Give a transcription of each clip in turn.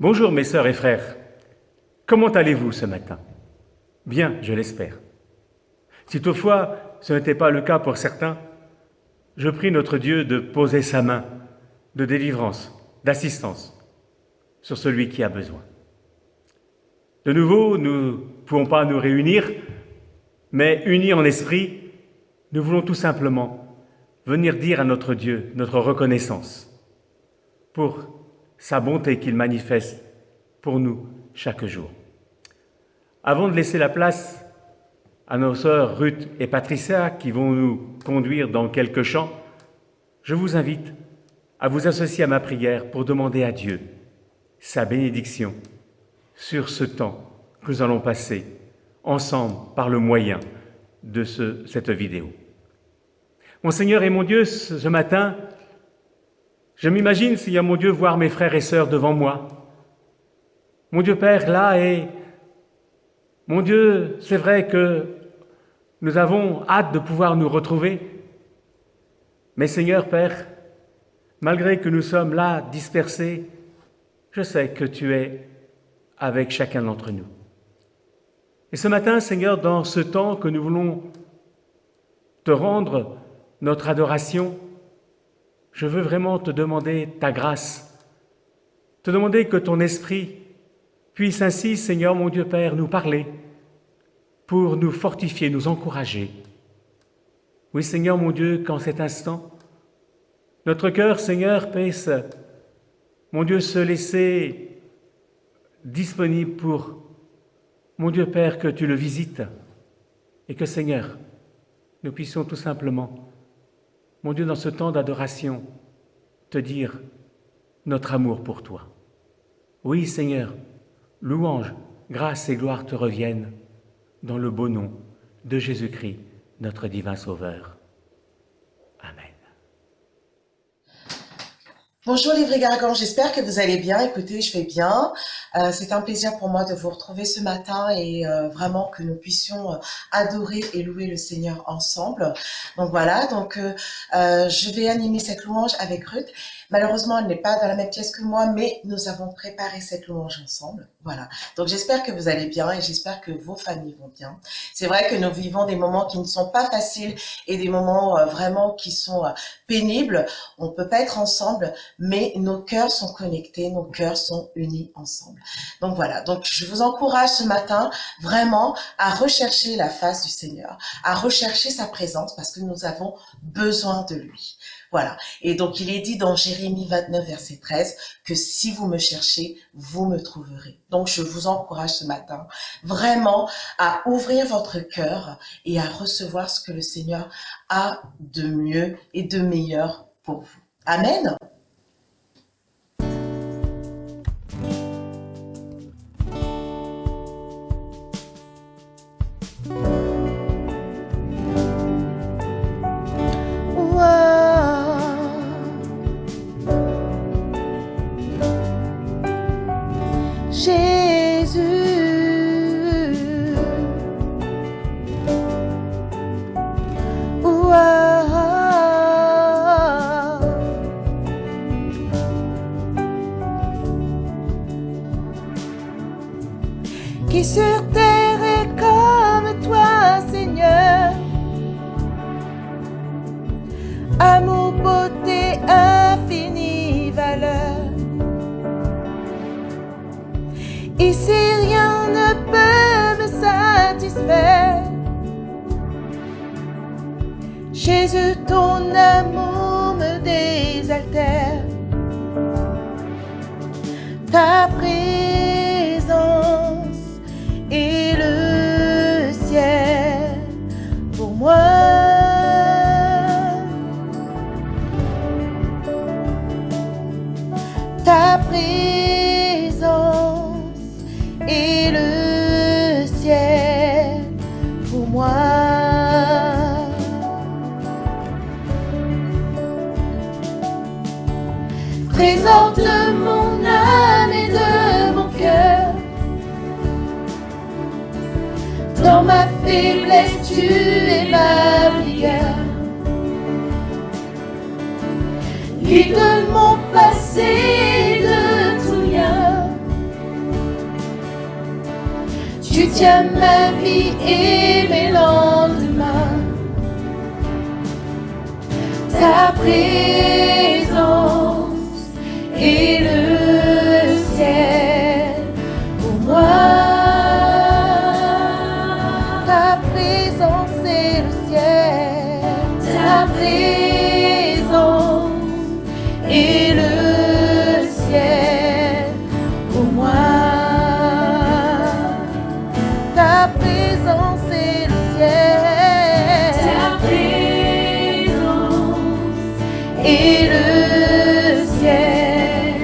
Bonjour mes sœurs et frères, comment allez-vous ce matin? Bien, je l'espère. Si toutefois ce n'était pas le cas pour certains, je prie notre Dieu de poser sa main de délivrance, d'assistance sur celui qui a besoin. De nouveau, nous ne pouvons pas nous réunir, mais unis en esprit, nous voulons tout simplement venir dire à notre Dieu notre reconnaissance pour sa bonté qu'il manifeste pour nous chaque jour. Avant de laisser la place à nos sœurs Ruth et Patricia qui vont nous conduire dans quelques chants, je vous invite à vous associer à ma prière pour demander à Dieu sa bénédiction sur ce temps que nous allons passer ensemble par le moyen de cette vidéo. Mon Seigneur et mon Dieu, ce matin, je m'imagine, Seigneur mon Dieu, voir mes frères et sœurs devant moi. Mon Dieu Père, là, et mon Dieu, c'est vrai que nous avons hâte de pouvoir nous retrouver. Mais Seigneur Père, malgré que nous sommes là, dispersés, je sais que tu es avec chacun d'entre nous. Et ce matin, Seigneur, dans ce temps que nous voulons te rendre notre adoration, je veux vraiment te demander ta grâce, te demander que ton esprit puisse ainsi, Seigneur mon Dieu Père, nous parler pour nous fortifier, nous encourager. Oui, Seigneur mon Dieu, qu'en cet instant, notre cœur, Seigneur, puisse, mon Dieu, se laisser disponible pour, mon Dieu Père, que tu le visites et que, Seigneur, nous puissions tout simplement, mon Dieu, dans ce temps d'adoration, te dire notre amour pour toi. Oui, Seigneur, louange, grâce et gloire te reviennent dans le beau nom de Jésus-Christ, notre divin Sauveur. Amen. Bonjour les vrais gargants, j'espère que vous allez bien. Écoutez, je vais bien. C'est un plaisir pour moi de vous retrouver ce matin et vraiment que nous puissions adorer et louer le Seigneur ensemble. Donc voilà, je vais animer cette louange avec Ruth. Malheureusement, elle n'est pas dans la même pièce que moi, mais nous avons préparé cette louange ensemble. Voilà. Donc j'espère que vous allez bien et j'espère que vos familles vont bien. C'est vrai que nous vivons des moments qui ne sont pas faciles et des moments vraiment qui sont pénibles. On ne peut pas être ensemble, mais nos cœurs sont connectés, nos cœurs sont unis ensemble. Donc voilà. Donc je vous encourage ce matin vraiment à rechercher la face du Seigneur, à rechercher sa présence parce que nous avons besoin de lui. Voilà. Et donc, il est dit dans Jérémie 29, verset 13, que si vous me cherchez, vous me trouverez. Donc, je vous encourage ce matin vraiment à ouvrir votre cœur et à recevoir ce que le Seigneur a de mieux et de meilleur pour vous. Amen. Qui sur terre est comme toi, Seigneur, amour, beauté, infinie valeur. Ici rien ne peut me satisfaire. Jésus, ton amour me désaltère. Ta présence et le ciel pour moi. Ta présence et le ciel pour moi. Trésor de mon âme et de mon cœur, dans ma faiblesse, tu es ma vigueur. Lis de mon passé de tout lien, tiens ma vie et mes lendemains. Ta présence et le ciel pour moi. Ta présence et le ciel. Ta présence et le ciel pour moi. Ta présence et le ciel. Ta présence et le ciel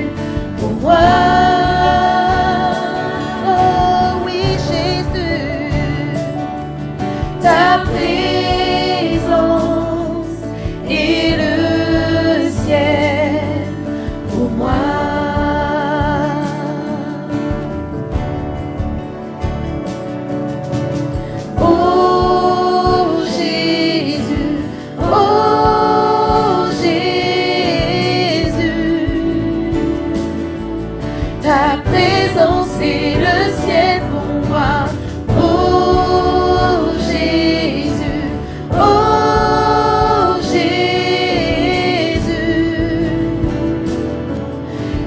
pour moi. Oh oui Jésus, ta présence et le ciel pour moi. Oh Jésus, oh Jésus, ta présence et le ciel pour moi. Oh Jésus, oh Jésus,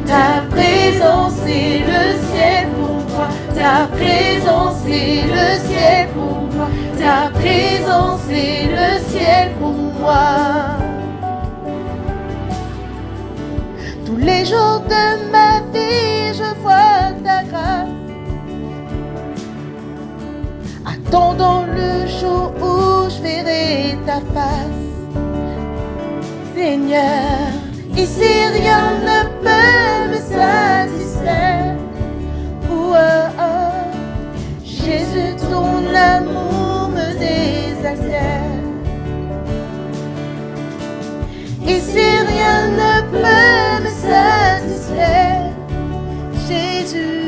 ta présence et le ciel pour moi. Ta présence et le ciel pour moi. Ta présence et le ciel pour moi. Tous les jours de ma vie, je vois ta grâce. Attendant le jour où je verrai ta face. Seigneur, ici rien ne peut me satisfaire. Oh, oh, oh. Jésus, ton amour me désespère. Ici rien ne peut me satisfaire. Jésus,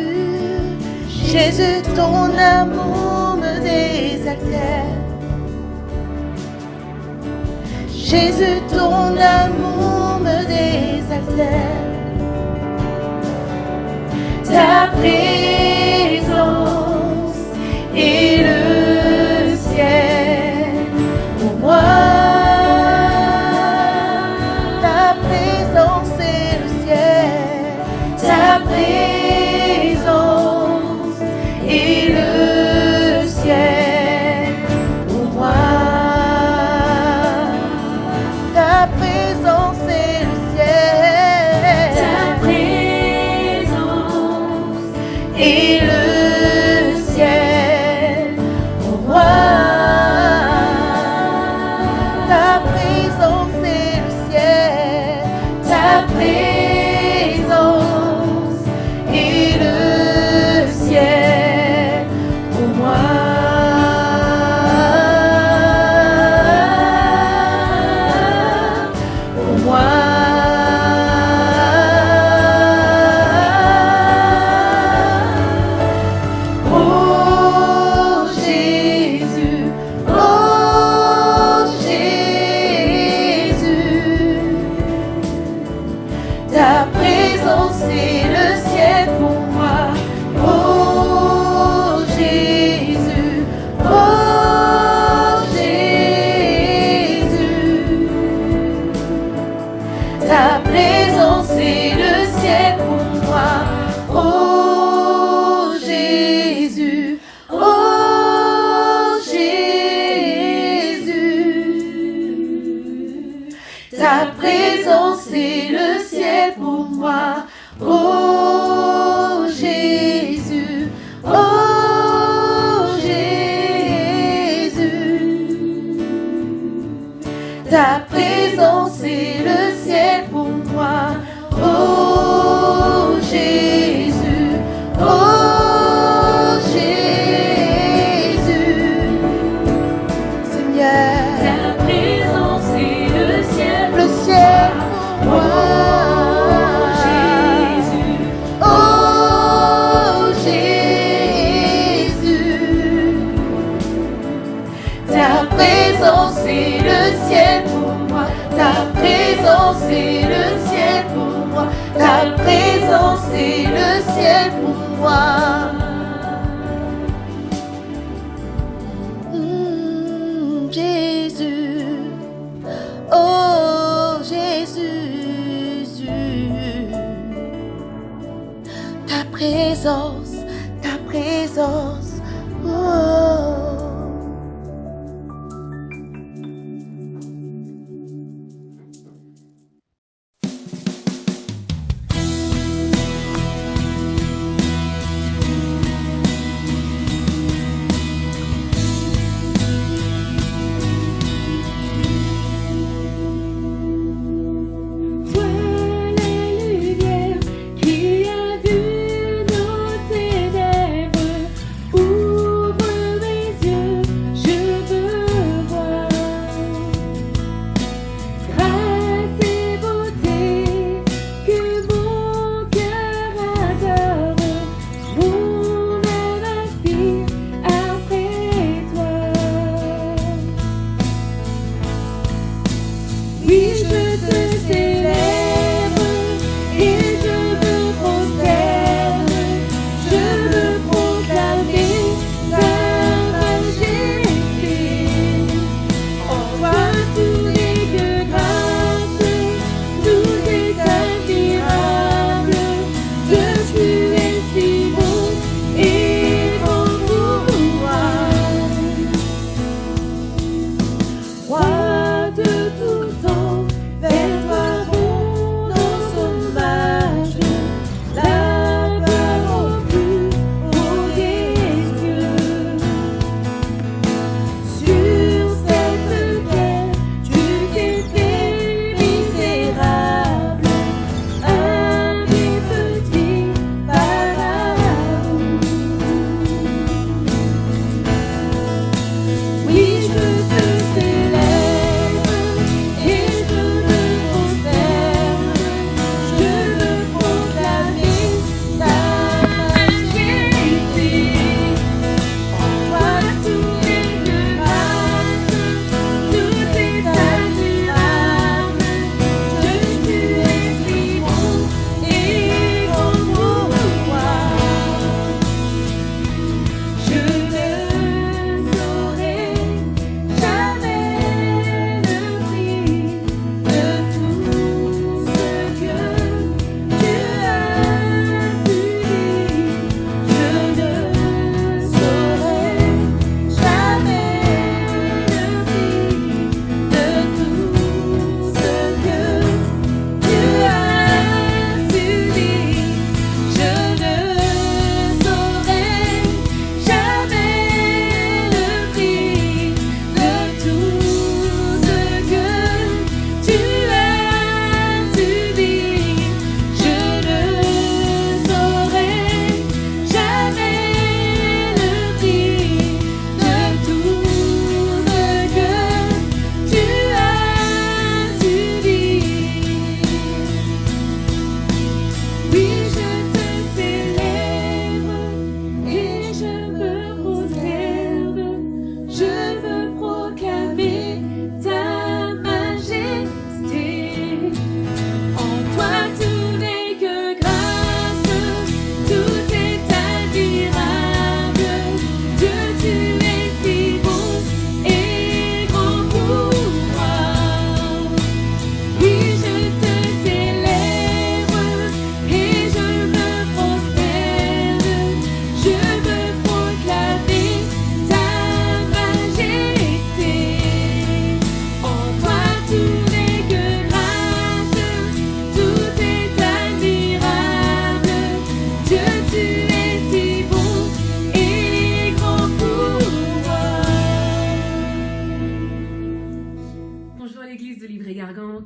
Jésus, ton amour me désaltère. Jésus, ton amour me désaltère. Ta présence et le ciel pour moi. Ta présence et le ciel. Ta présence et le ciel pour moi. Ta présence et le ciel. Ta présence et le ciel pour moi. Ta présence et le ciel. Ta présence et le ciel pour moi. Pour moi. Oh Jésus, oh Jésus, ta présence et le ciel pour moi. Oh Jésus, oh Jésus, ta présence et le ciel pour moi. Oh Jésus, oh Jésus, ta présence et le ciel pour moi. Oh Jésus, oh Jésus, ta présence et le ciel pour moi. Oh Jésus, oh Jésus, Seigneur, ta présence et le ciel pour moi. Jésus, oh Jésus, ta présence et le ciel pour moi. Ta présence et le ciel pour moi. Ta présence et le ciel pour moi. présence, ta présence. Oh.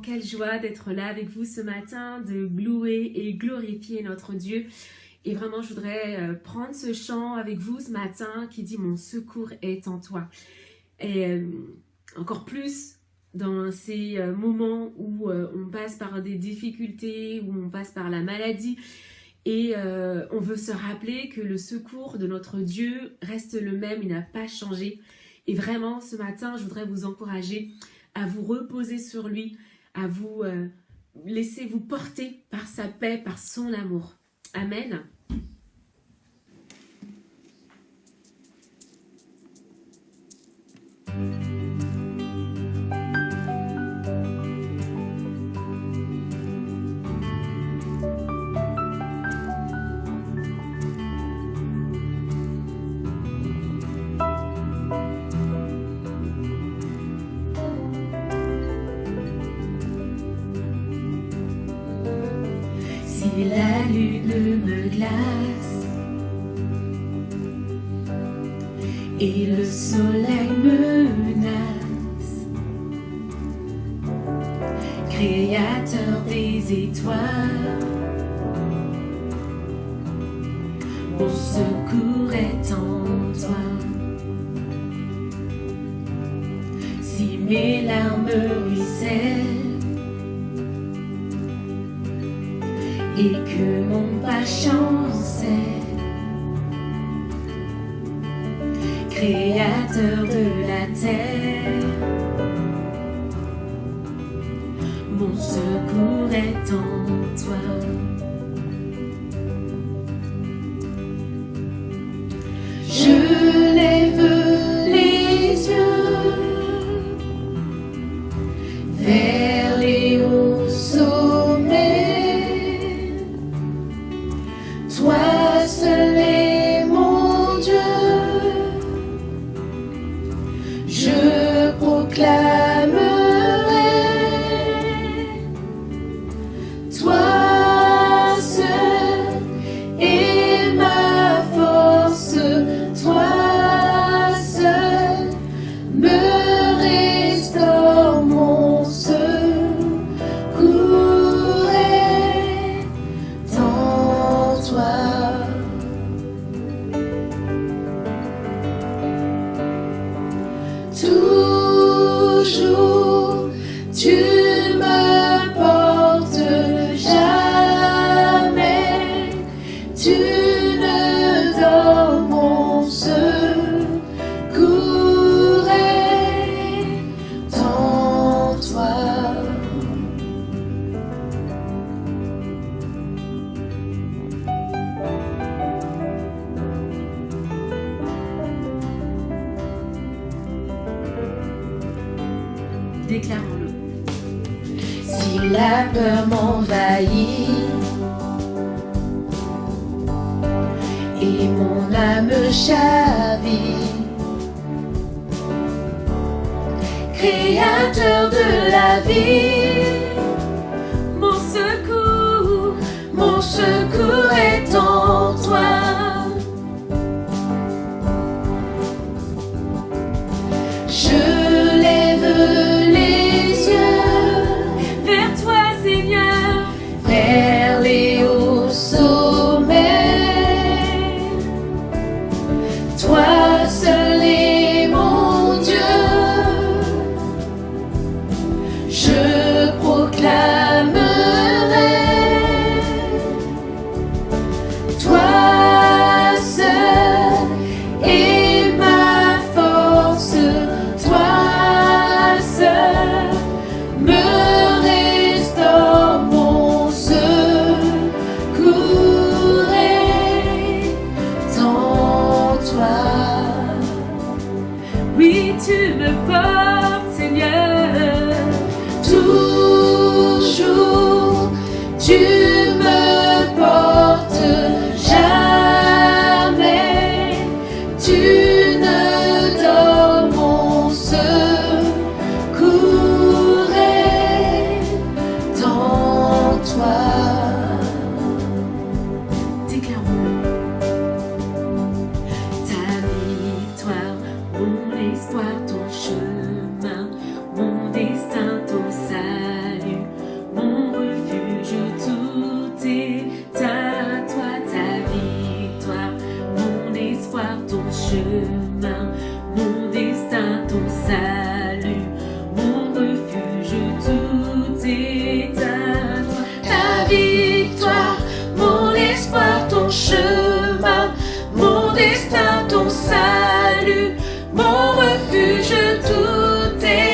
Quelle joie d'être là avec vous ce matin, de louer et glorifier notre Dieu. Et vraiment, je voudrais prendre ce chant avec vous ce matin qui dit « Mon secours est en toi ». Et encore plus dans ces moments où on passe par des difficultés, où on passe par la maladie. Et on veut se rappeler que le secours de notre Dieu reste le même, il n'a pas changé. Et vraiment, ce matin, je voudrais vous encourager à vous reposer sur lui, à vous laisser vous porter par sa paix, par son amour. Amen. et la lune me glace et le soleil menace. Créateur des étoiles, mon secours est en toi. Si mes larmes ruissellent et que mon pas chancelle, Créateur de la terre, mon secours est en toi. Je lève les yeux vers les hauts sommets. Toi seul est mon Dieu. Je proclamerai, toi seul est ma force, toi seul me restaure, mon secours est en toi. Toujours tu me portes, jamais tu ne dors, mon secours est en toi. Déclarons-le. Si la peur m'envahit et mon âme chavire, Créateur de la vie, mon secours est en toi. Je lève les yeux Vers toi, Seigneur, vers les hauts sommets. Toi seul est mon Dieu. Je proclamerai, toi seul est ma force, toi seul me restaure, mon secours est en toi. oui, tu me portes, Seigneur. Toujours tu me portes, jamais tu ne dors, mon secours est en toi. Déclarons-le. Ta victoire, mon espoir, ton chemin, mon destin, ton salut, mon refuge, tout est à toi. Ta victoire, mon espoir, ton chemin, mon destin, ton salut, mon refuge, tout est à toi. Ta victoire, mon espoir, ton chemin, mon destin, ton salut, mon refuge, tout est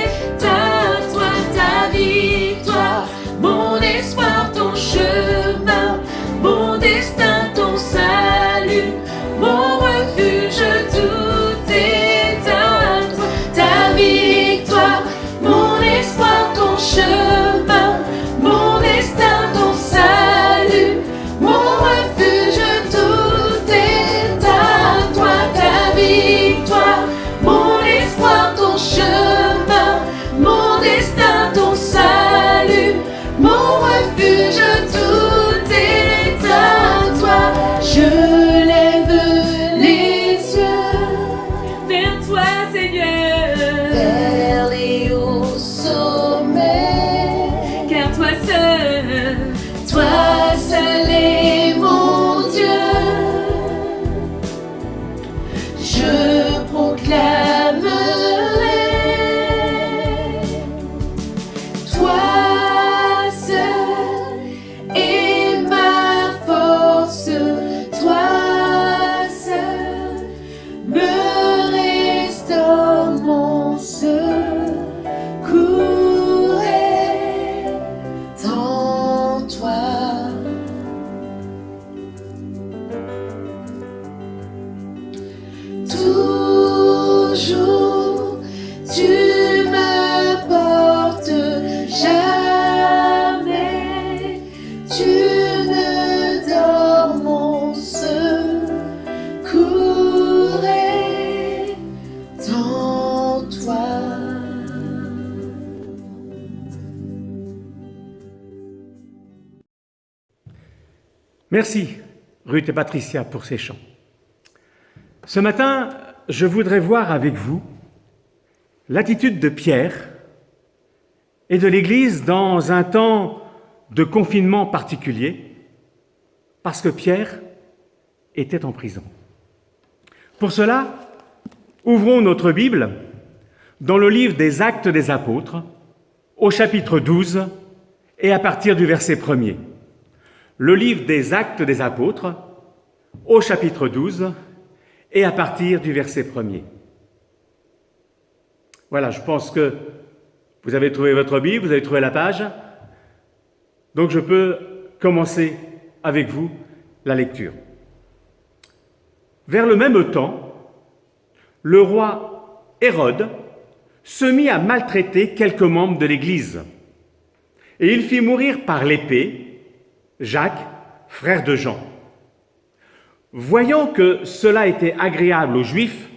Merci, Ruth et Patricia, pour ces chants. Ce matin, je voudrais voir avec vous l'attitude de Pierre et de l'Église dans un temps de confinement particulier, parce que Pierre était en prison. Pour cela, ouvrons notre Bible dans le livre des Actes des Apôtres, au chapitre 12 et à partir du verset 1er. Le livre des Actes des Apôtres, au chapitre 12 et à partir du verset 1er. Voilà, je pense que vous avez trouvé votre Bible, vous avez trouvé la page. Donc je peux commencer avec vous la lecture. Vers le même temps, le roi Hérode se mit à maltraiter quelques membres de l'Église. Et il fit mourir par l'épée Jacques, frère de Jean. Voyant que cela était agréable aux Juifs,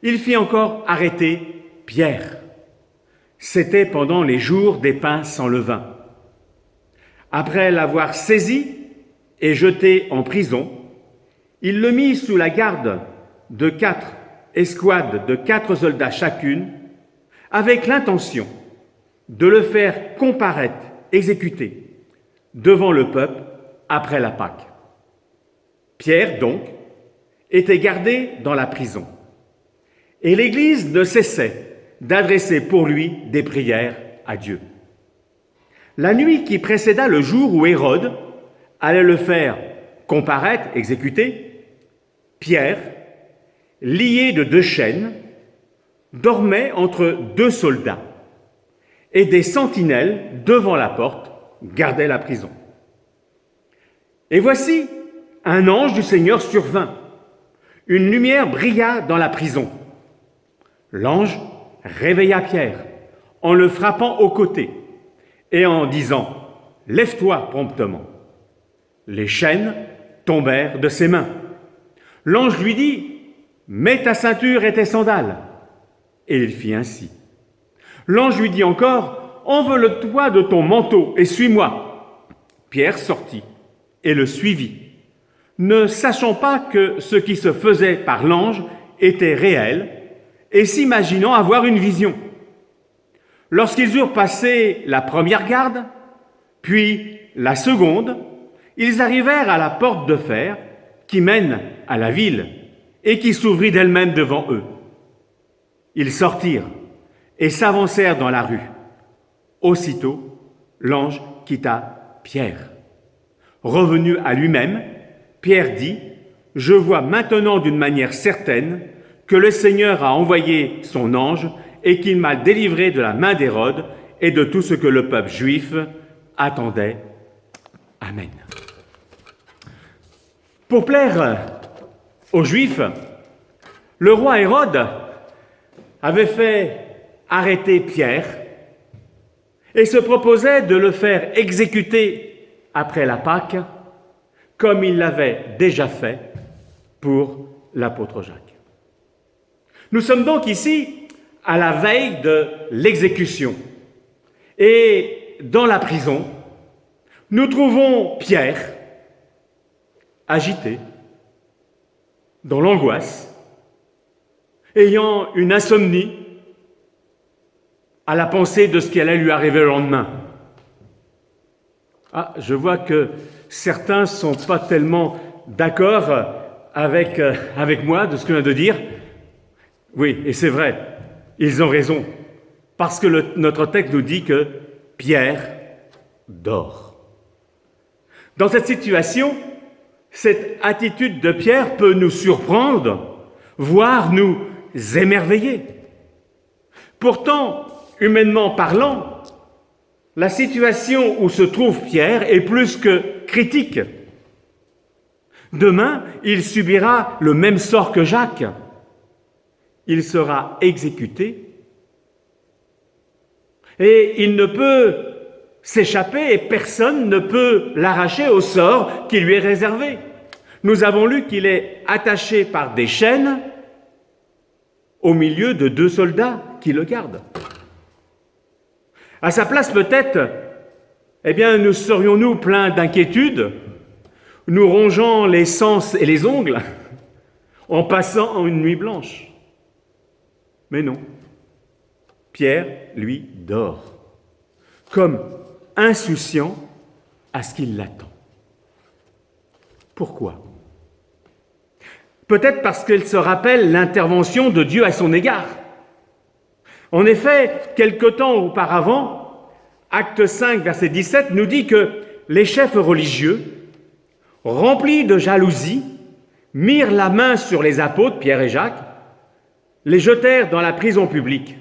il fit encore arrêter Pierre. C'était pendant les jours des pains sans levain. Après l'avoir saisi et jeté en prison, il le mit sous la garde de 4 escouades de 4 soldats chacune, avec l'intention de le faire comparaître, exécuter, devant le peuple après la Pâque. Pierre, donc, était gardé dans la prison. Et l'Église ne cessait d'adresser pour lui des prières à Dieu. La nuit qui précéda le jour où Hérode allait le faire comparaître, exécuter, Pierre, lié de 2 chaînes, dormait entre 2 soldats, et des sentinelles devant la porte gardaient la prison. Et voici, un ange du Seigneur survint. Une lumière brilla dans la prison. L'ange réveilla Pierre en le frappant au côté et en disant « Lève-toi promptement ». Les chaînes tombèrent de ses mains. L'ange lui dit « Mets ta ceinture et tes sandales ». Et il fit ainsi. L'ange lui dit encore « Envole-toi de ton manteau et suis-moi ». Pierre sortit et le suivit, ne sachant pas que ce qui se faisait par l'ange était réel et s'imaginant avoir une vision. Lorsqu'ils eurent passé la première garde, puis la seconde, ils arrivèrent à la porte de fer qui mène à la ville et qui s'ouvrit d'elle-même devant eux. Ils sortirent et s'avancèrent dans la rue. Aussitôt, l'ange quitta Pierre. Revenu à lui-même, Pierre dit « Je vois maintenant d'une manière certaine que le Seigneur a envoyé son ange et qu'il m'a délivré de la main d'Hérode et de tout ce que le peuple juif attendait. Amen. » Pour plaire aux Juifs, le roi Hérode avait fait arrêter Pierre et se proposait de le faire exécuter après la Pâque, comme il l'avait déjà fait pour l'apôtre Jacques. Nous sommes donc ici à la veille de l'exécution. Et dans la prison, nous trouvons Pierre, agité, dans l'angoisse, ayant une insomnie à la pensée de ce qui allait lui arriver le lendemain. Ah, je vois que certains ne sont pas tellement d'accord avec moi de ce que je viens de dire. Oui, et c'est vrai, ils ont raison, parce que notre texte nous dit que Pierre dort. Dans cette situation, cette attitude de Pierre peut nous surprendre, voire nous émerveiller. Pourtant, humainement parlant, la situation où se trouve Pierre est plus que critique. Demain, il subira le même sort que Jacques. Il sera exécuté et il ne peut s'échapper et personne ne peut l'arracher au sort qui lui est réservé. Nous avons lu qu'il est attaché par des chaînes au milieu de 2 soldats qui le gardent. À sa place peut-être, nous serions-nous pleins d'inquiétude nous rongeant les sens et les ongles en passant une nuit blanche. Mais non, Pierre, lui, dort, comme insouciant à ce qui l'attend. Pourquoi ? Peut-être parce qu'il se rappelle l'intervention de Dieu à son égard. En effet, quelque temps auparavant, Acte 5, verset 17, nous dit que les chefs religieux, remplis de jalousie, mirent la main sur les apôtres, Pierre et Jacques, les jetèrent dans la prison publique.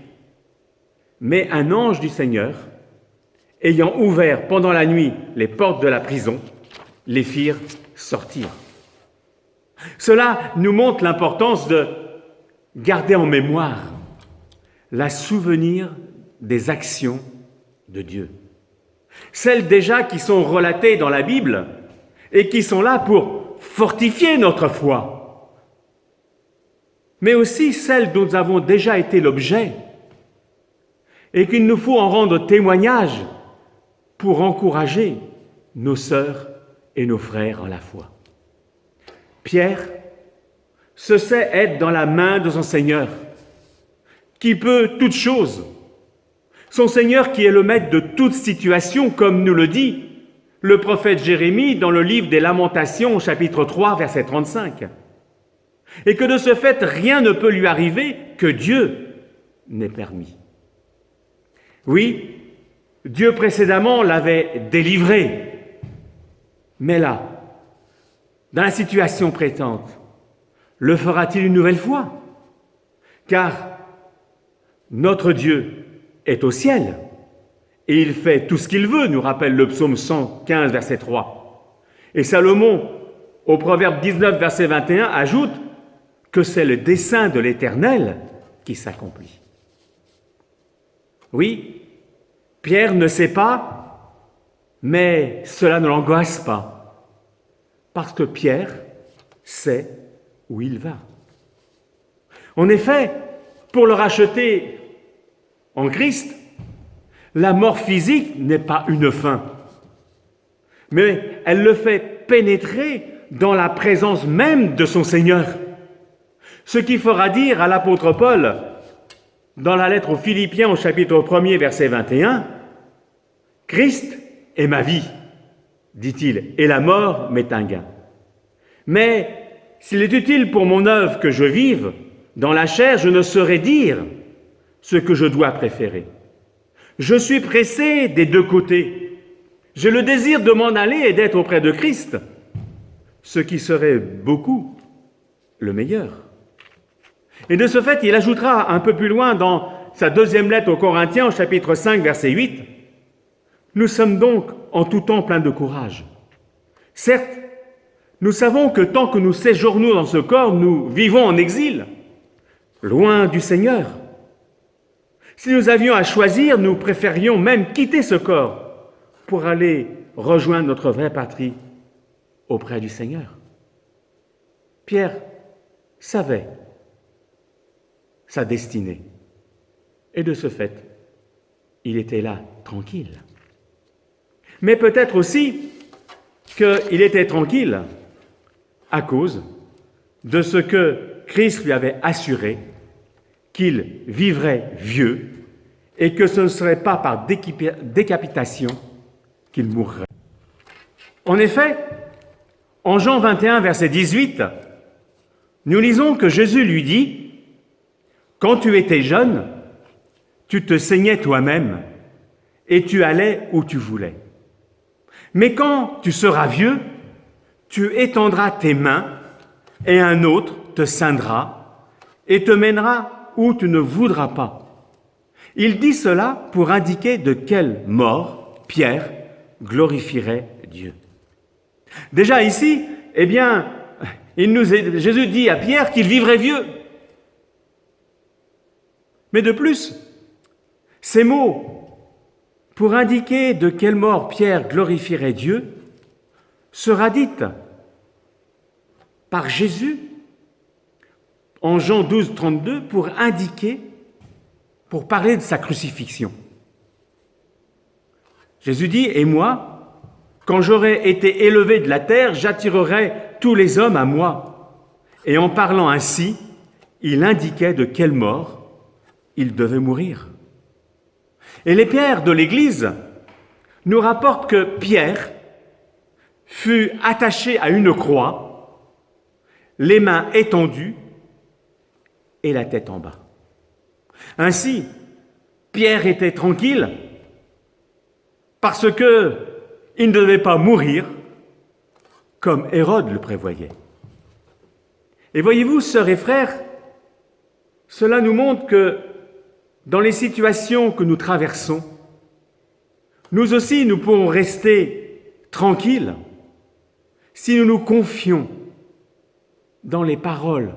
Mais un ange du Seigneur, ayant ouvert pendant la nuit les portes de la prison, les firent sortir. Cela nous montre l'importance de garder en mémoire la souvenir des actions de Dieu. Celles déjà qui sont relatées dans la Bible et qui sont là pour fortifier notre foi, mais aussi celles dont nous avons déjà été l'objet et qu'il nous faut en rendre témoignage pour encourager nos sœurs et nos frères en la foi. Pierre se sait être dans la main de son Seigneur, qui peut toutes choses. Son Seigneur qui est le maître de toute situation, comme nous le dit le prophète Jérémie dans le livre des Lamentations, chapitre 3, verset 35. Et que de ce fait, rien ne peut lui arriver que Dieu n'ait permis. Oui, Dieu précédemment l'avait délivré, mais là, dans la situation présente, le fera-t-il une nouvelle fois ? Car notre Dieu est au ciel et il fait tout ce qu'il veut, nous rappelle le psaume 115, verset 3. Et Salomon, au proverbe 19, verset 21, ajoute que c'est le dessein de l'Éternel qui s'accomplit. Oui, Pierre ne sait pas, mais cela ne l'angoisse pas. Parce que Pierre sait où il va. En effet, pour le racheter en Christ, la mort physique n'est pas une fin, mais elle le fait pénétrer dans la présence même de son Seigneur. Ce qui fera dire à l'apôtre Paul, dans la lettre aux Philippiens au chapitre 1er, verset 21, « Christ est ma vie ». dit-il, et la mort m'est un gain. Mais s'il est utile pour mon œuvre que je vive, dans la chair, je ne saurais dire ce que je dois préférer. Je suis pressé des deux côtés. J'ai le désir de m'en aller et d'être auprès de Christ, ce qui serait beaucoup le meilleur. Et de ce fait, il ajoutera un peu plus loin dans sa deuxième lettre aux Corinthiens, au chapitre 5, verset 8, « Nous sommes donc en tout temps pleins de courage. Certes, nous savons que tant que nous séjournons dans ce corps, nous vivons en exil, loin du Seigneur. Si nous avions à choisir, nous préférions même quitter ce corps pour aller rejoindre notre vraie patrie auprès du Seigneur. » Pierre savait sa destinée et de ce fait, il était là tranquille. Mais peut-être aussi qu'il était tranquille à cause de ce que Christ lui avait assuré, qu'il vivrait vieux et que ce ne serait pas par décapitation qu'il mourrait. En effet, en Jean 21, verset 18, nous lisons que Jésus lui dit « Quand tu étais jeune, tu te saignais toi-même et tu allais où tu voulais. Mais quand tu seras vieux, tu étendras tes mains et un autre te ceindra et te mènera où tu ne voudras pas. » Il dit cela pour indiquer de quelle mort Pierre glorifierait Dieu. Déjà ici, Jésus dit à Pierre qu'il vivrait vieux. Mais de plus, ces mots, pour indiquer de quelle mort Pierre glorifierait Dieu, sera dite par Jésus en Jean 12, 32 pour parler de sa crucifixion. Jésus dit « Et moi, quand j'aurai été élevé de la terre, j'attirerai tous les hommes à moi. Et en parlant ainsi, il indiquait de quelle mort il devait mourir. Et les pères de l'Église nous rapportent que Pierre fut attaché à une croix, les mains étendues et la tête en bas. Ainsi, Pierre était tranquille parce que il ne devait pas mourir comme Hérode le prévoyait. Et voyez-vous, sœurs et frères, cela nous montre que dans les situations que nous traversons, nous aussi nous pourrons rester tranquilles si nous nous confions dans les paroles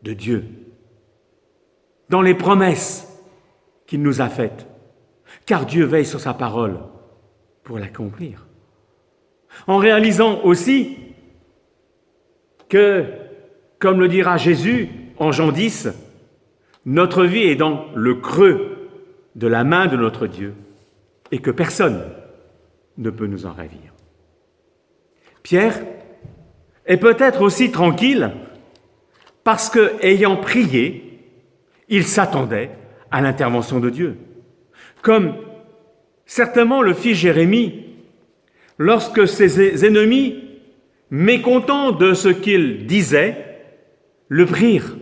de Dieu, dans les promesses qu'il nous a faites, car Dieu veille sur sa parole pour l'accomplir. En réalisant aussi que, comme le dira Jésus en Jean 10, notre vie est dans le creux de la main de notre Dieu et que personne ne peut nous en ravir. Pierre est peut-être aussi tranquille parce que, ayant prié, il s'attendait à l'intervention de Dieu. Comme certainement le fit Jérémie lorsque ses ennemis, mécontents de ce qu'il disait, le prirent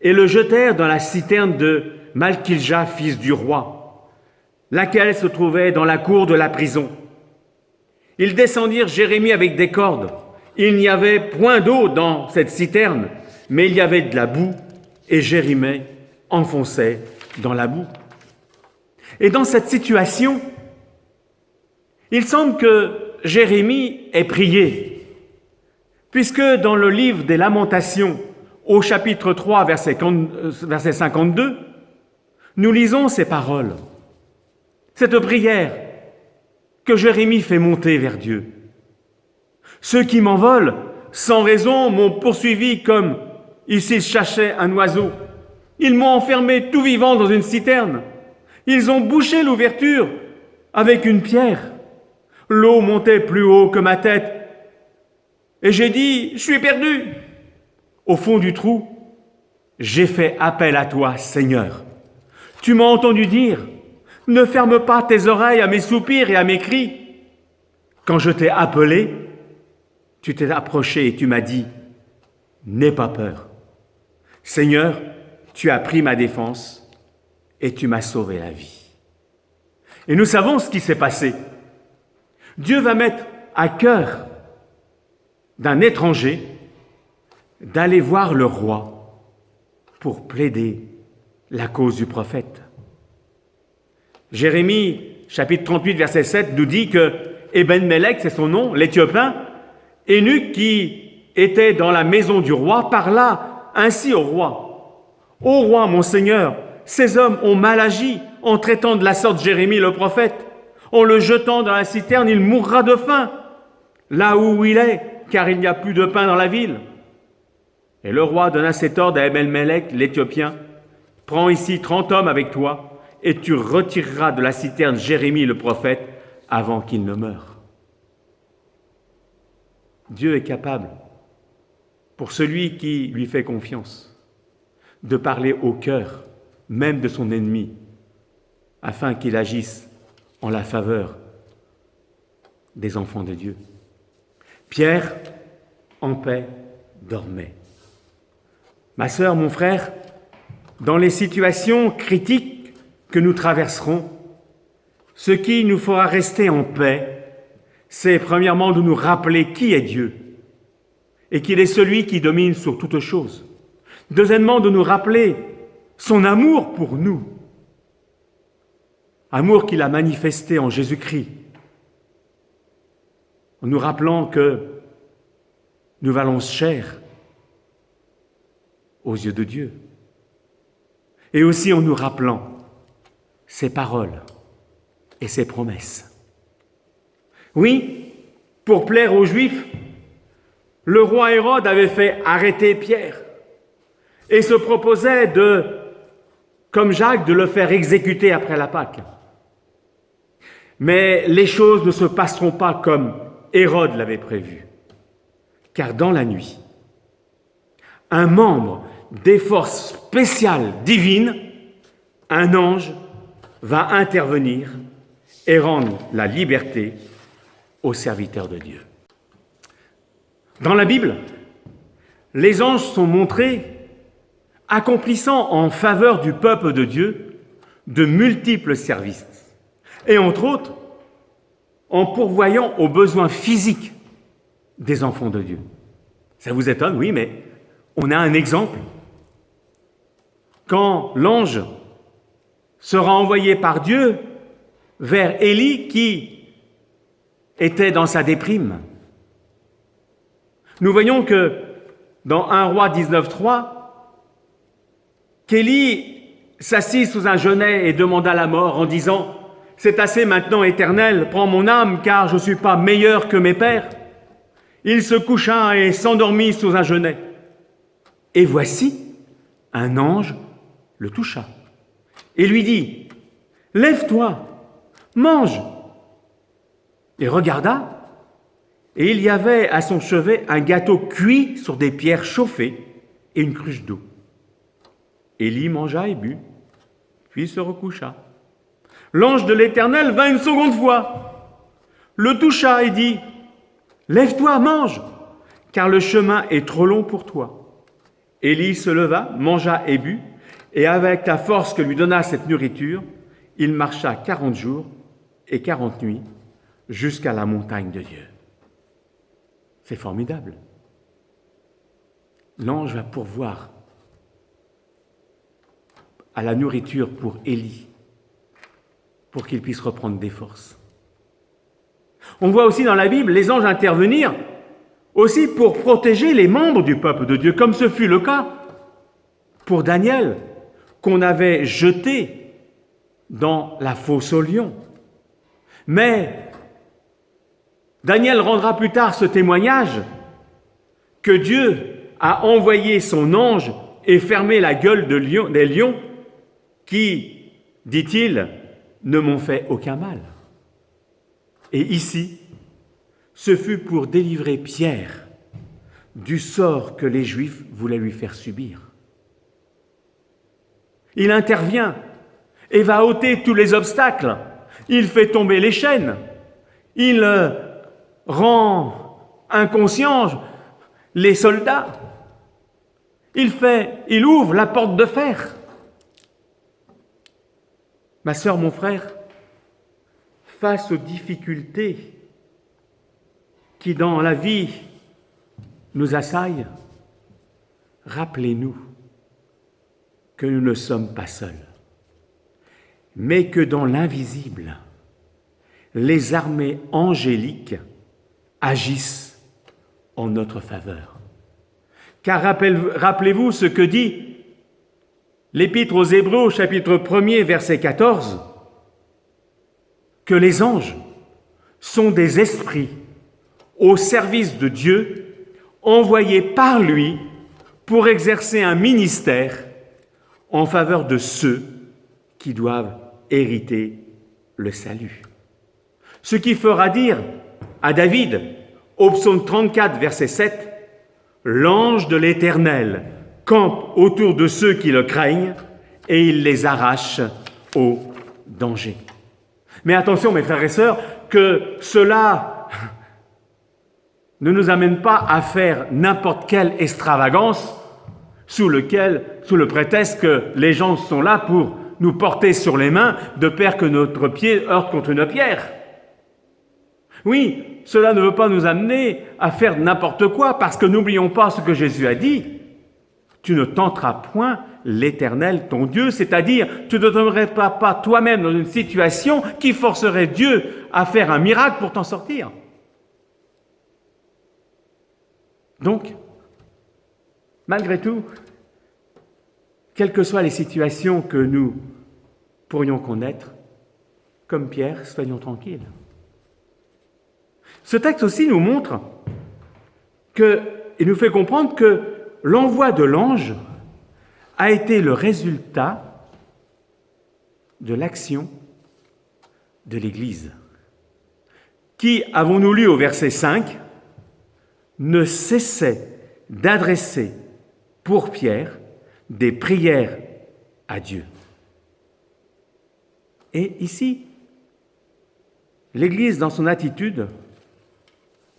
et le jetèrent dans la citerne de Malchilja, fils du roi, laquelle se trouvait dans la cour de la prison. Ils descendirent Jérémie avec des cordes. Il n'y avait point d'eau dans cette citerne, mais il y avait de la boue, et Jérémie enfonçait dans la boue. Et dans cette situation, il semble que Jérémie ait prié, puisque dans le livre des Lamentations, au chapitre 3, verset 52, nous lisons ces paroles. Cette prière que Jérémie fait monter vers Dieu. Ceux qui m'envolent, sans raison, m'ont poursuivi comme s'ils cherchaient un oiseau. Ils m'ont enfermé tout vivant dans une citerne. Ils ont bouché l'ouverture avec une pierre. L'eau montait plus haut que ma tête. Et j'ai dit, je suis perdu. Au fond du trou, j'ai fait appel à toi, Seigneur. Tu m'as entendu dire, ne ferme pas tes oreilles à mes soupirs et à mes cris. Quand je t'ai appelé, tu t'es approché et tu m'as dit, n'aie pas peur. Seigneur, tu as pris ma défense et tu m'as sauvé la vie. Et nous savons ce qui s'est passé. Dieu va mettre à cœur d'un étranger d'aller voir le roi pour plaider la cause du prophète. Jérémie, chapitre 38, verset 7, nous dit que Eben-Melech, c'est son nom, l'Éthiopien, eunuque qui était dans la maison du roi, parla ainsi au roi. « Ô roi, mon Seigneur, ces hommes ont mal agi en traitant de la sorte Jérémie le prophète. En le jetant dans la citerne, il mourra de faim, là où il est, car il n'y a plus de pain dans la ville. » Et le roi donna cet ordre à Eben-Melech, l'Éthiopien, « Prends ici 30 hommes avec toi, et tu retireras de la citerne Jérémie le prophète avant qu'il ne meure. » Dieu est capable, pour celui qui lui fait confiance, de parler au cœur même de son ennemi, afin qu'il agisse en la faveur des enfants de Dieu. Pierre, en paix, dormait. Ma sœur, mon frère, dans les situations critiques que nous traverserons, ce qui nous fera rester en paix, c'est premièrement de nous rappeler qui est Dieu et qu'il est celui qui domine sur toutes choses. Deuxièmement, de nous rappeler son amour pour nous, amour qu'il a manifesté en Jésus-Christ, en nous rappelant que nous valons cher aux yeux de Dieu, et aussi en nous rappelant ses paroles et ses promesses. Oui, pour plaire aux Juifs, le roi Hérode avait fait arrêter Pierre et se proposait comme Jacques, de le faire exécuter après la Pâque. Mais les choses ne se passeront pas comme Hérode l'avait prévu. Car dans la nuit, un membre des forces spéciales divines, un ange, va intervenir et rendre la liberté aux serviteurs de Dieu. Dans la Bible, les anges sont montrés accomplissant en faveur du peuple de Dieu de multiples services, et entre autres, en pourvoyant aux besoins physiques des enfants de Dieu. Ça vous étonne, oui, mais on a un exemple. Quand l'ange sera envoyé par Dieu vers Élie qui était dans sa déprime, nous voyons que dans 1 Roi 19.3, qu'Élie s'assit sous un genêt et demanda la mort en disant « C'est assez maintenant, Éternel, prends mon âme, car je ne suis pas meilleur que mes pères. » Il se coucha et s'endormit sous un genêt. Et voici, un ange le toucha et lui dit « Lève-toi, mange !» Il regarda, et il y avait à son chevet un gâteau cuit sur des pierres chauffées et une cruche d'eau. Élie mangea et but, puis se recoucha. L'ange de l'Éternel vint une seconde fois, le toucha et dit « Lève-toi, mange, car le chemin est trop long pour toi. » Élie se leva, mangea et but, et avec la force que lui donna cette nourriture, il marcha 40 jours et 40 nuits jusqu'à la montagne de Dieu. C'est formidable. L'ange va pourvoir à la nourriture pour Élie, pour qu'il puisse reprendre des forces. On voit aussi dans la Bible les anges intervenir aussi pour protéger les membres du peuple de Dieu, comme ce fut le cas pour Daniel, qu'on avait jeté dans la fosse aux lions. Mais Daniel rendra plus tard ce témoignage que Dieu a envoyé son ange et fermé la gueule des lions qui, dit-il, ne m'ont fait aucun mal. Et ici, ce fut pour délivrer Pierre du sort que les Juifs voulaient lui faire subir. Il intervient et va ôter tous les obstacles. Il fait tomber les chaînes. Il rend inconscients les soldats. Il ouvre la porte de fer. Ma sœur, mon frère, face aux difficultés qui dans la vie nous assaillent, rappelez-nous que nous ne sommes pas seuls, mais que dans l'invisible, les armées angéliques agissent en notre faveur. Car rappelez-vous ce que dit l'Épître aux Hébreux, chapitre 1er, verset 14, que les anges sont des esprits au service de Dieu, envoyés par lui pour exercer un ministère en faveur de ceux qui doivent hériter le salut. Ce qui fera dire à David, au psaume 34, verset 7, « L'ange de l'Éternel campe autour de ceux qui le craignent et il les arrache au danger. » Mais attention, mes frères et sœurs, que cela ne nous amène pas à faire n'importe quelle extravagance sous le prétexte que les gens sont là pour nous porter sur les mains de peur que notre pied heurte contre une pierre. Oui, cela ne veut pas nous amener à faire n'importe quoi, parce que n'oublions pas ce que Jésus a dit. Tu ne tenteras point l'Éternel, ton Dieu, c'est-à-dire tu ne te donnerais pas toi-même dans une situation qui forcerait Dieu à faire un miracle pour t'en sortir. Donc, malgré tout, quelles que soient les situations que nous pourrions connaître, comme Pierre, soyons tranquilles. Ce texte aussi nous montre et nous fait comprendre que l'envoi de l'ange a été le résultat de l'action de l'Église. qui, avons-nous lu au verset 5, ne cessait d'adresser pour Pierre des prières à Dieu. Et ici, l'Église, dans son attitude,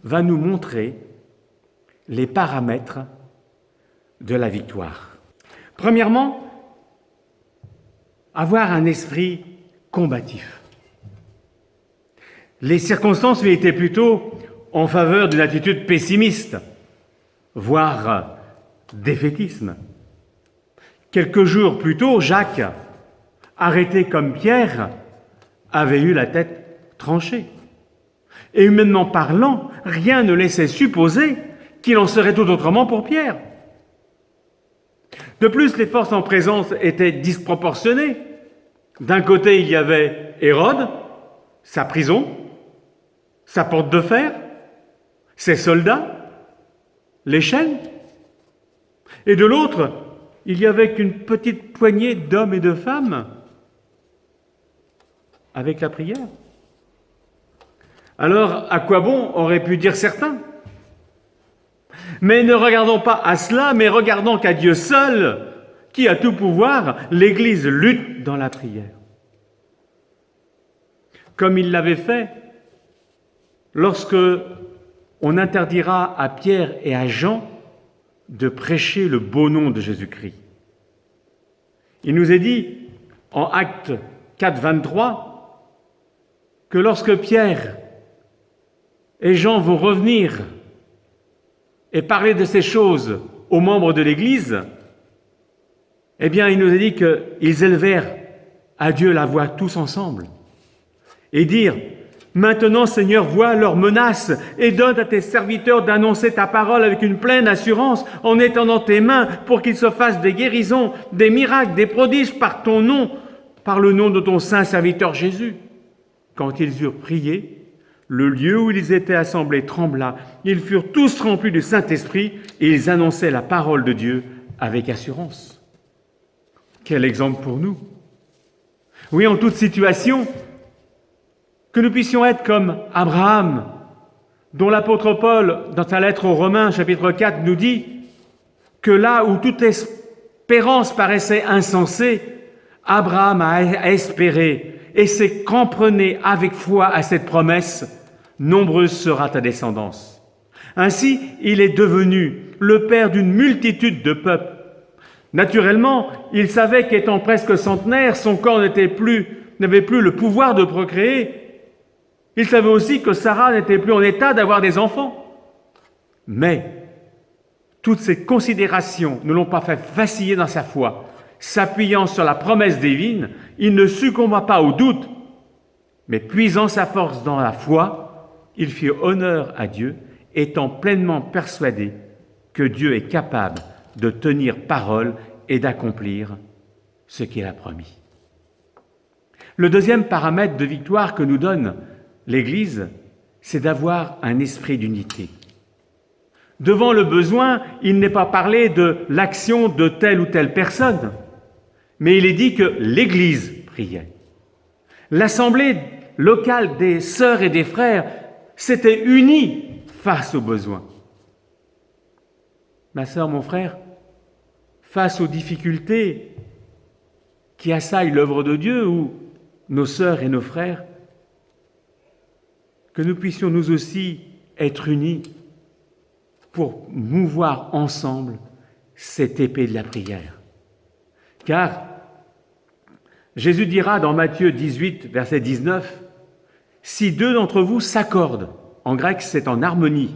va nous montrer les paramètres de la victoire. Premièrement, avoir un esprit combatif. Les circonstances lui étaient plutôt en faveur d'une attitude pessimiste, voire défaitisme. Quelques jours plus tôt, Jacques, arrêté comme Pierre, avait eu la tête tranchée. Et humainement parlant, rien ne laissait supposer qu'il en serait tout autrement pour Pierre. De plus, les forces en présence étaient disproportionnées. D'un côté, il y avait Hérode, sa prison, sa porte de fer, ses soldats, les chaînes. Et de l'autre, il y avait qu'une petite poignée d'hommes et de femmes avec la prière. Alors, à quoi bon aurait pu dire certains? Mais ne regardons pas à cela, mais regardons qu'à Dieu seul, qui a tout pouvoir, l'Église lutte dans la prière. Comme il l'avait fait lorsque on interdira à Pierre et à Jean de prêcher le beau nom de Jésus-Christ. Il nous est dit, en Actes 4, 23, que lorsque Pierre et Jean vont revenir et parler de ces choses aux membres de l'Église, eh bien, il nous a dit qu'ils élevèrent à Dieu la voix tous ensemble et dire « Maintenant, Seigneur, vois leurs menaces et donne à tes serviteurs d'annoncer ta parole avec une pleine assurance en étendant tes mains pour qu'ils se fassent des guérisons, des miracles, des prodiges par ton nom, par le nom de ton saint serviteur Jésus. » Quand ils eurent prié, le lieu où ils étaient assemblés trembla. Ils furent tous remplis du Saint-Esprit et ils annonçaient la parole de Dieu avec assurance. Quel exemple pour nous! Oui, en toute situation, que nous puissions être comme Abraham, dont l'apôtre Paul, dans sa lettre aux Romains, chapitre 4, nous dit que là où toute espérance paraissait insensée, Abraham a espéré et s'est cramponné avec foi à cette promesse, nombreuse sera ta descendance. Ainsi, il est devenu le père d'une multitude de peuples. Naturellement, il savait qu'étant presque centenaire, son corps n'avait plus le pouvoir de procréer. Il savait aussi que Sarah n'était plus en état d'avoir des enfants. Mais toutes ces considérations ne l'ont pas fait vaciller dans sa foi. S'appuyant sur la promesse divine, il ne succomba pas au doute, mais puisant sa force dans la foi, il fit honneur à Dieu, étant pleinement persuadé que Dieu est capable de tenir parole et d'accomplir ce qu'il a promis. Le deuxième paramètre de victoire que nous donne l'Église, c'est d'avoir un esprit d'unité. Devant le besoin, il n'est pas parlé de l'action de telle ou telle personne, mais il est dit que l'Église priait. L'assemblée locale des sœurs et des frères s'était unie face aux besoins. Ma sœur, mon frère, face aux difficultés qui assaillent l'œuvre de Dieu ou nos sœurs et nos frères, que nous puissions nous aussi être unis pour mouvoir ensemble cette épée de la prière. Car Jésus dira dans Matthieu 18, verset 19, « Si deux d'entre vous s'accordent, en grec c'est en harmonie,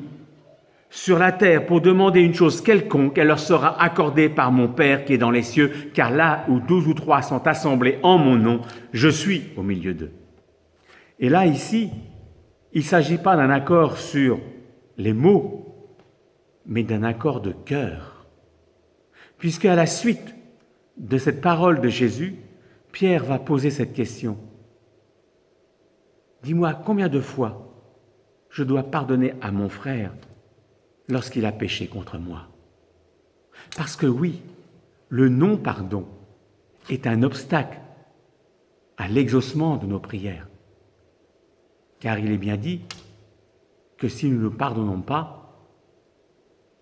sur la terre pour demander une chose quelconque, elle leur sera accordée par mon Père qui est dans les cieux, car là où 2 ou 3 sont assemblés en mon nom, je suis au milieu d'eux. » Et là, ici, il ne s'agit pas d'un accord sur les mots, mais d'un accord de cœur. Puisqu'à la suite de cette parole de Jésus, Pierre va poser cette question. « Dis-moi, combien de fois je dois pardonner à mon frère lorsqu'il a péché contre moi ?» Parce que oui, le non-pardon est un obstacle à l'exaucement de nos prières. Car il est bien dit que si nous ne pardonnons pas,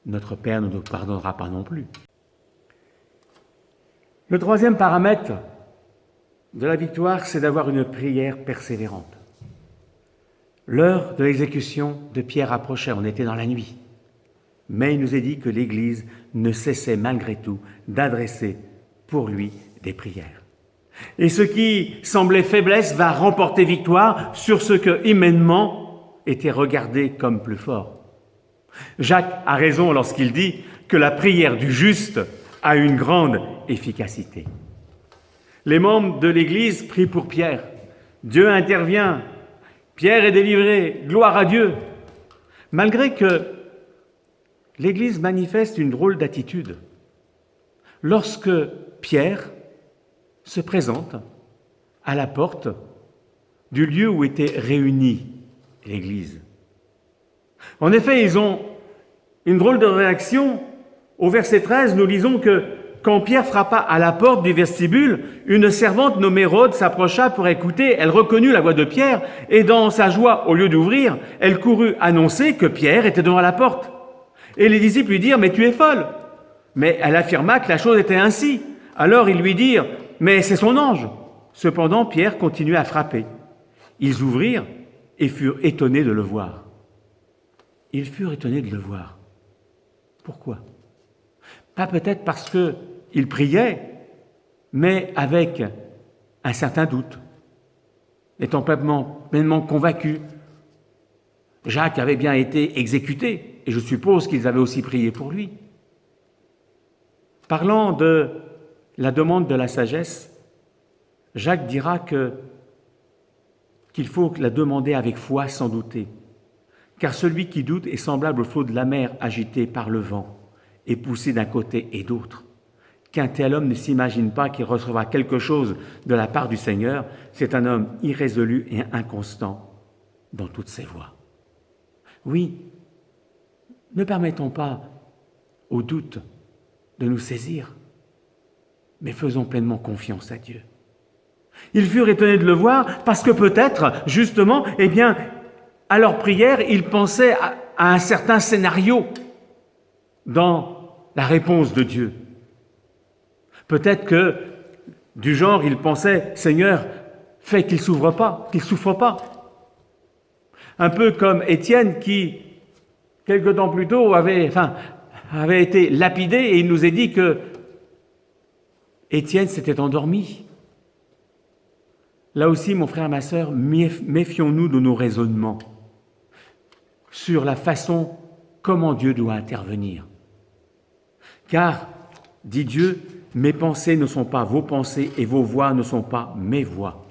notre Père ne nous pardonnera pas non plus. Le troisième paramètre de la victoire, c'est d'avoir une prière persévérante. L'heure de l'exécution de Pierre approchait, on était dans la nuit. Mais il nous est dit que l'Église ne cessait malgré tout d'adresser pour lui des prières. Et ce qui semblait faiblesse va remporter victoire sur ce que humainement était regardé comme plus fort. Jacques a raison lorsqu'il dit que la prière du juste a une grande efficacité. Les membres de l'Église prient pour Pierre. Dieu intervient. Pierre est délivré. Gloire à Dieu. Malgré que l'Église manifeste une drôle d'attitude. Lorsque Pierre se présente à la porte du lieu où était réunie l'Église. En effet, ils ont une drôle de réaction. Au verset 13, nous lisons que quand Pierre frappa à la porte du vestibule, une servante nommée Rhôde s'approcha pour écouter. Elle reconnut la voix de Pierre et dans sa joie, au lieu d'ouvrir, elle courut annoncer que Pierre était devant la porte. Et les disciples lui dirent « Mais tu es folle !» Mais elle affirma que la chose était ainsi. Alors ils lui dirent « Mais c'est son ange !» Cependant, Pierre continuait à frapper. Ils ouvrirent et furent étonnés de le voir. Ils furent étonnés de le voir. Pourquoi ? Pas peut-être parce qu'ils priaient, mais avec un certain doute, étant pleinement convaincus. Jacques avait bien été exécuté, et je suppose qu'ils avaient aussi prié pour lui. Parlant de la demande de la sagesse, Jacques dira qu'il faut la demander avec foi sans douter, car celui qui doute est semblable au flot de la mer agité par le vent et poussé d'un côté et d'autre. Qu'un tel homme ne s'imagine pas qu'il recevra quelque chose de la part du Seigneur, c'est un homme irrésolu et inconstant dans toutes ses voies. Oui, ne permettons pas au doute de nous saisir, mais faisons pleinement confiance à Dieu. Ils furent étonnés de le voir parce que peut-être, justement, à leur prière, ils pensaient à un certain scénario dans la réponse de Dieu. Peut-être que, du genre, ils pensaient « Seigneur, fais qu'il souffre pas. » Un peu comme Étienne qui, quelque temps plus tôt, avait été lapidé et il nous est dit que Étienne s'était endormi. Là aussi, mon frère, ma sœur, méfions-nous de nos raisonnements sur la façon comment Dieu doit intervenir. Car, dit Dieu, mes pensées ne sont pas vos pensées et vos voix ne sont pas mes voix.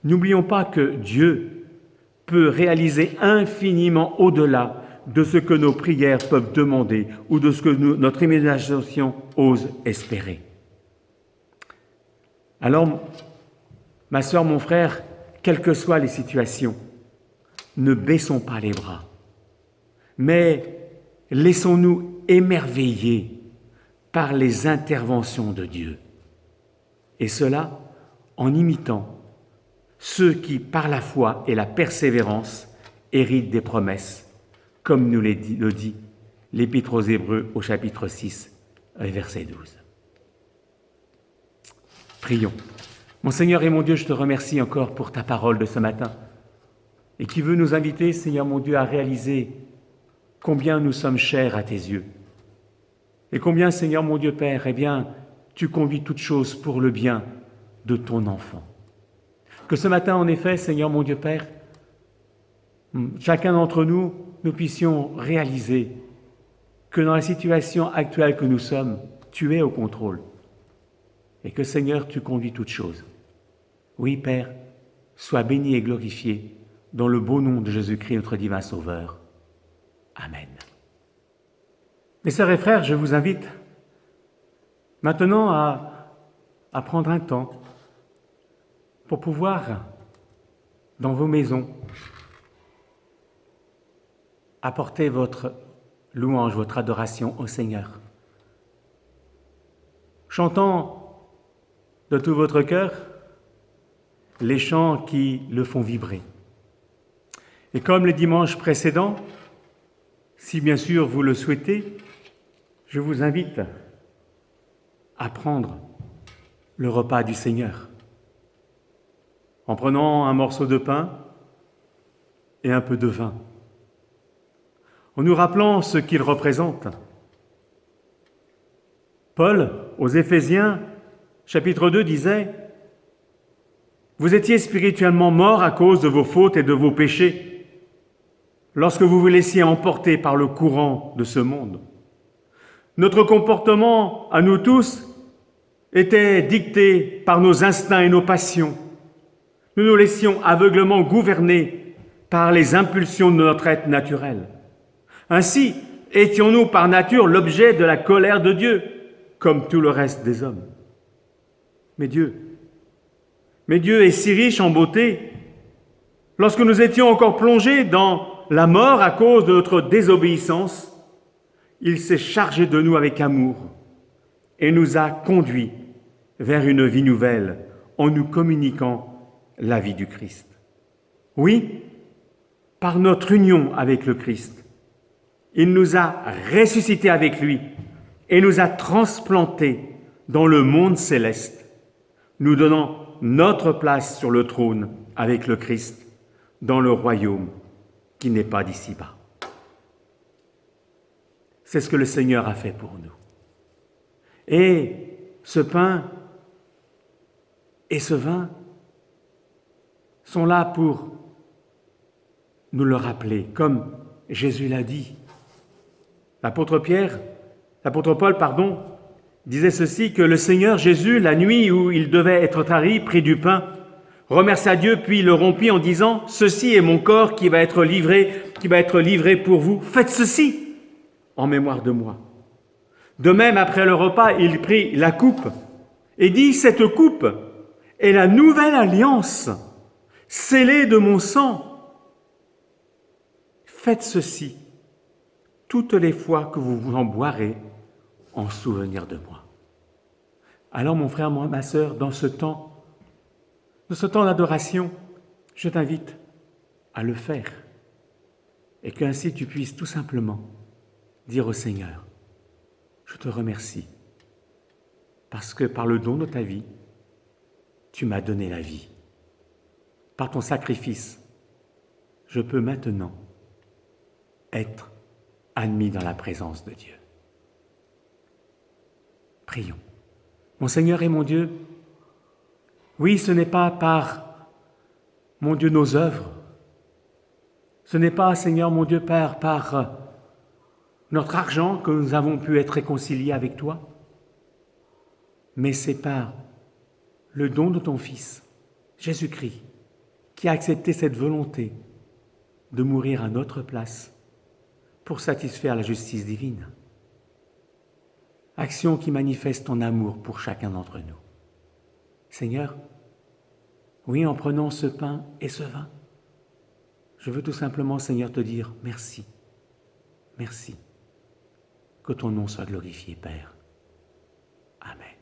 N'oublions pas que Dieu peut réaliser infiniment au-delà de ce que nos prières peuvent demander ou de ce que notre imagination ose espérer. Alors, ma sœur, mon frère, quelles que soient les situations, ne baissons pas les bras, mais laissons-nous émerveiller par les interventions de Dieu. Et cela en imitant ceux qui, par la foi et la persévérance, héritent des promesses, comme nous le dit l'Épître aux Hébreux au chapitre 6, verset 12. Prions. Mon Seigneur et mon Dieu, je te remercie encore pour ta parole de ce matin et qui veut nous inviter, Seigneur mon Dieu, à réaliser combien nous sommes chers à tes yeux et combien, Seigneur mon Dieu Père, tu conduis toutes choses pour le bien de ton enfant. Que ce matin, en effet, Seigneur mon Dieu Père, chacun d'entre nous, nous puissions réaliser que dans la situation actuelle que nous sommes, tu es au contrôle et que, Seigneur, tu conduis toutes choses. Oui, Père, sois béni et glorifié dans le beau nom de Jésus-Christ, notre divin Sauveur. Amen. Mes sœurs et frères, je vous invite maintenant à prendre un temps pour pouvoir, dans vos maisons, apporter votre louange, votre adoration au Seigneur. Chantant de tout votre cœur les chants qui le font vibrer. Et comme les dimanches précédents, si bien sûr vous le souhaitez, je vous invite à prendre le repas du Seigneur en prenant un morceau de pain et un peu de vin, en nous rappelant ce qu'il représente. Paul, aux Éphésiens, chapitre 2, disait « Vous étiez spirituellement morts à cause de vos fautes et de vos péchés, lorsque vous vous laissiez emporter par le courant de ce monde. Notre comportement, à nous tous, était dicté par nos instincts et nos passions. Nous nous laissions aveuglément gouverner par les impulsions de notre être naturel. Ainsi, étions-nous par nature l'objet de la colère de Dieu, comme tout le reste des hommes. Mais Dieu est si riche en beauté, lorsque nous étions encore plongés dans la mort à cause de notre désobéissance, il s'est chargé de nous avec amour et nous a conduits vers une vie nouvelle en nous communiquant la vie du Christ. Oui, par notre union avec le Christ, il nous a ressuscités avec lui et nous a transplantés dans le monde céleste, nous donnant notre place sur le trône avec le Christ dans le royaume qui n'est pas d'ici-bas. C'est ce que le Seigneur a fait pour nous. Et ce pain et ce vin sont là pour nous le rappeler, comme Jésus l'a dit. L'apôtre Paul, disait ceci, que le Seigneur Jésus, la nuit où il devait être tari, prit du pain, remercia Dieu, puis le rompit en disant « Ceci est mon corps qui va être livré pour vous. Faites ceci en mémoire de moi. » De même, après le repas, il prit la coupe et dit « Cette coupe est la nouvelle alliance, scellée de mon sang. Faites ceci toutes les fois que vous en boirez en souvenir de moi. » Alors mon frère, ma sœur, dans ce temps d'adoration, je t'invite à le faire et qu'ainsi tu puisses tout simplement dire au Seigneur, je te remercie parce que par le don de ta vie, tu m'as donné la vie. Par ton sacrifice, je peux maintenant être admis dans la présence de Dieu. Prions. Mon Seigneur et mon Dieu, oui, ce n'est pas par, mon Dieu, nos œuvres, ce n'est pas, Seigneur, mon Dieu, par notre argent que nous avons pu être réconciliés avec toi, mais c'est par le don de ton Fils, Jésus-Christ, qui a accepté cette volonté de mourir à notre place pour satisfaire la justice divine. Action qui manifeste ton amour pour chacun d'entre nous. Seigneur, oui, en prenant ce pain et ce vin, je veux tout simplement, Seigneur, te dire merci. Merci. Que ton nom soit glorifié, Père. Amen.